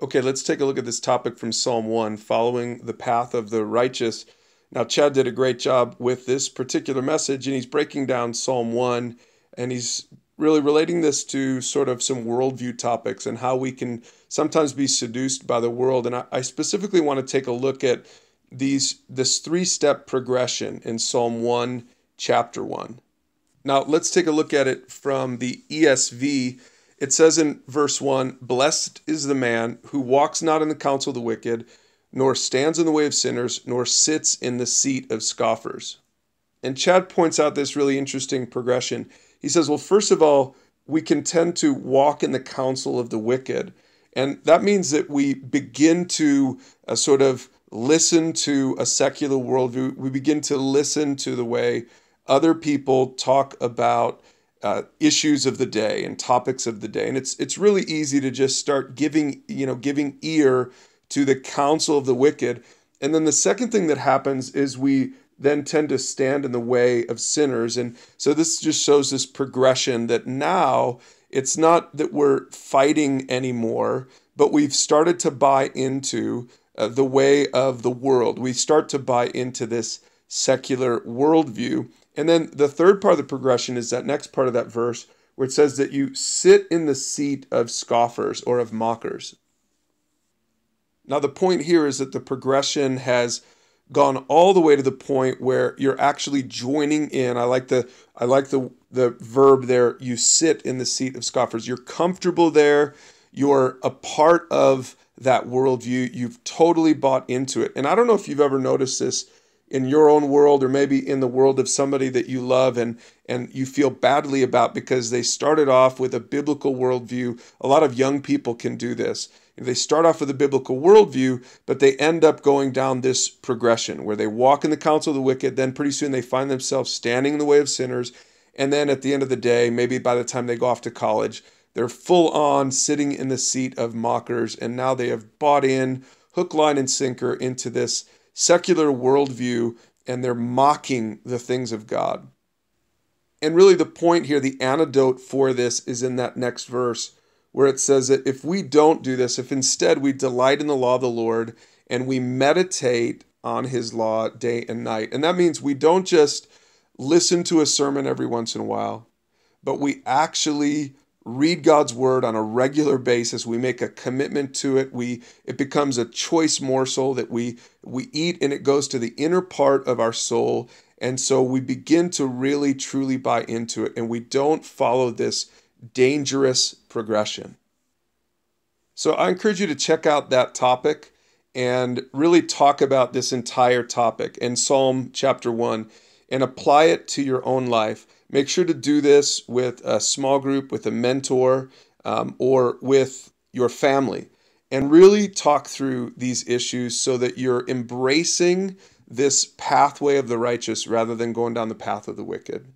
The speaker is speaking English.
Okay, let's take a look at this topic from Psalm 1, following the path of the righteous. Now, Chad did a great job with this particular message, and he's breaking down Psalm 1, and he's really relating this to sort of some worldview topics and how we can sometimes be seduced by the world. And I specifically want to take a look at this three-step progression in Psalm 1, chapter 1. Now, let's take a look at it from the ESV. It says in verse 1, "Blessed is the man who walks not in the counsel of the wicked, nor stands in the way of sinners, nor sits in the seat of scoffers." And Chad points out this really interesting progression. He says, well, first of all, we can tend to walk in the counsel of the wicked. And that means that we begin to sort of listen to a secular worldview. We begin to listen to the way other people talk about issues of the day and topics of the day, and it's really easy to just start giving ear to the counsel of the wicked. And then the second thing that happens is we then tend to stand in the way of sinners. And so this just shows this progression that now it's not that we're fighting anymore, but we've started to buy into the way of the world. We start to buy into this secular worldview. And then the third part of the progression is that next part of that verse where it says that you sit in the seat of scoffers or of mockers. Now, the point here is that the progression has gone all the way to the point where you're actually joining in. I like the verb there, you sit in the seat of scoffers. You're comfortable there. You're a part of that worldview. You've totally bought into it. And I don't know if you've ever noticed this in your own world or maybe in the world of somebody that you love and you feel badly about because they started off with a biblical worldview. A lot of young people can do this. They start off with a biblical worldview, but they end up going down this progression where they walk in the counsel of the wicked. Then pretty soon they find themselves standing in the way of sinners. And then at the end of the day, maybe by the time they go off to college, they're full on sitting in the seat of mockers. And now they have bought in hook, line, and sinker into this secular worldview, and they're mocking the things of God. And really the point here, the antidote for this is in that next verse where it says that if we don't do this, if instead we delight in the law of the Lord and we meditate on his law day and night, and that means we don't just listen to a sermon every once in a while, but we actually read God's word on a regular basis. We make a commitment to it. It becomes a choice morsel that we eat, and it goes to the inner part of our soul. And so we begin to really, truly buy into it, and we don't follow this dangerous progression. So I encourage you to check out that topic and really talk about this entire topic in Psalm chapter 1 and apply it to your own life. Make sure to do this with a small group, with a mentor, or with your family, and really talk through these issues so that you're embracing this pathway of the righteous rather than going down the path of the wicked.